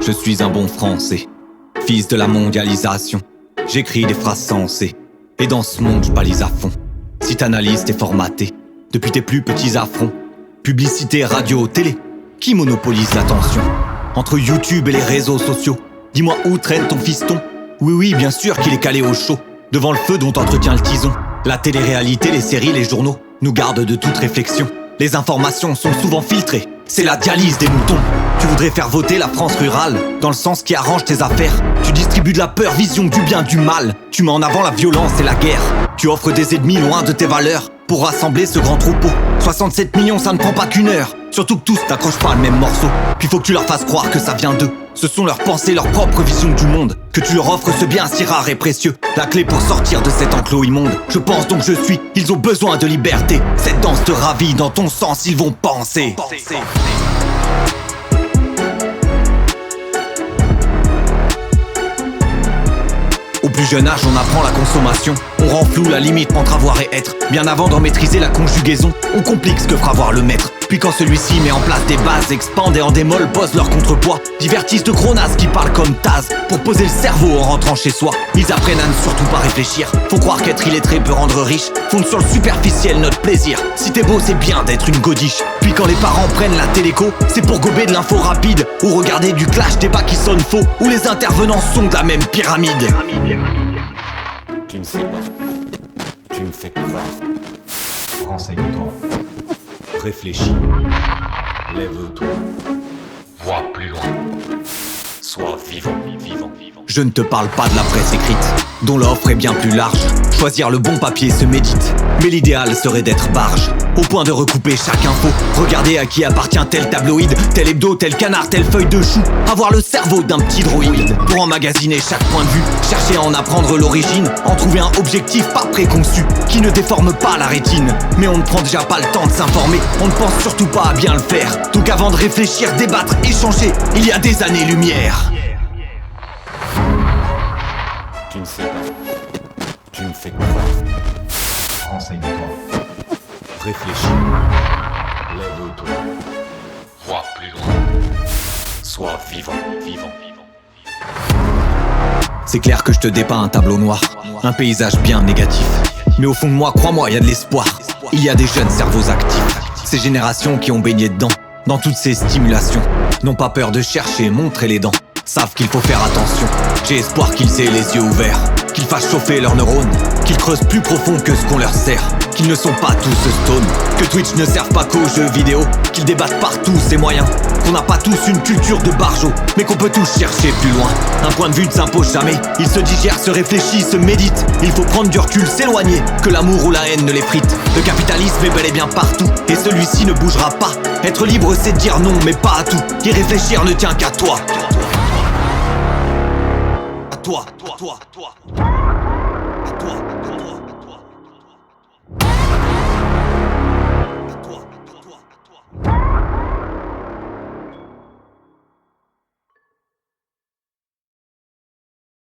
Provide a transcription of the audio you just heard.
Je suis un bon français, fils de la mondialisation. J'écris des phrases sensées, et dans ce monde je balise à fond. Si t'analyses, t'es formaté, depuis tes plus petits affronts. Publicité, radio, télé, qui monopolise l'attention? Entre YouTube et les réseaux sociaux, dis-moi où traîne ton fiston? Oui, bien sûr qu'il est calé au chaud, devant le feu dont entretient le tison. La télé-réalité, les séries, les journaux nous gardent de toute réflexion. Les informations sont souvent filtrées, c'est la dialyse des moutons. Tu voudrais faire voter la France rurale, dans le sens qui arrange tes affaires. Tu distribues de la peur, vision du bien, du mal. Tu mets en avant la violence et la guerre. Tu offres des ennemis loin de tes valeurs, pour rassembler ce grand troupeau. 67 millions, ça ne prend pas qu'une heure. Surtout que tous n'accrochent pas le même morceau. Puis faut que tu leur fasses croire que ça vient d'eux. Ce sont leurs pensées, leur propre vision du monde. Que tu leur offres ce bien si rare et précieux. La clé pour sortir de cet enclos immonde. Je pense donc je suis, ils ont besoin de liberté. Cette danse te ravit, dans ton sens ils vont penser. Au plus jeune âge, on apprend la consommation. On rend flou la limite entre avoir et être. Bien avant d'en maîtriser la conjugaison, on complique ce que fera voir le maître. Puis quand celui-ci met en place des bases, expande et en démol pose leur contrepoids. Divertissent de gros nazes qui parlent comme Taz pour poser le cerveau en rentrant chez soi. Ils apprennent à ne surtout pas réfléchir. Faut croire qu'être illettré peut rendre riche. Fondent sur le superficiel notre plaisir. Si t'es beau, c'est bien d'être une godiche. Puis quand les parents prennent la téléco, c'est pour gober de l'info rapide ou regarder du clash, débat qui sonne faux, où les intervenants sont de la même pyramide. Tu ne sais pas. Tu me fais peur. Renseigne-toi. Réfléchis. Lève-toi. Vois plus loin. Sois vivant. Je ne te parle pas de la presse écrite, dont l'offre est bien plus large. Choisir le bon papier se médite, mais l'idéal serait d'être barge, au point de recouper chaque info. Regarder à qui appartient tel tabloïd, tel hebdo, tel canard, telle feuille de chou. Avoir le cerveau d'un petit droïde, pour emmagasiner chaque point de vue. Chercher à en apprendre l'origine, en trouver un objectif pas préconçu, qui ne déforme pas la rétine. Mais on ne prend déjà pas le temps de s'informer, on ne pense surtout pas à bien le faire. Donc avant de réfléchir, débattre, échanger, il y a des années-lumière. Tu ne sais pas. Tu me fais peur. Renseigne-toi. Réfléchis. Lève-toi. Vois plus loin. Sois vivant. C'est clair que je te dépeins un tableau noir, un paysage bien négatif. Mais au fond de moi, crois-moi, il y a de l'espoir. Il y a des jeunes cerveaux actifs. Ces générations qui ont baigné dedans, dans toutes ces stimulations, n'ont pas peur de chercher, montrer les dents. Savent qu'il faut faire attention. J'ai espoir qu'ils aient les yeux ouverts, qu'ils fassent chauffer leurs neurones, qu'ils creusent plus profond que ce qu'on leur sert, qu'ils ne sont pas tous stone, que Twitch ne serve pas qu'aux jeux vidéo, qu'ils débattent partout ces moyens, qu'on n'a pas tous une culture de barjo, mais qu'on peut tous chercher plus loin. Un point de vue ne s'impose jamais, il se digère, se réfléchit, se médite. Il faut prendre du recul, s'éloigner, que l'amour ou la haine ne l'effrite. Le capitalisme est bel et bien partout, et celui-ci ne bougera pas. Être libre c'est dire non, mais pas à tout. Y réfléchir ne tient qu'à toi. À toi. À toi.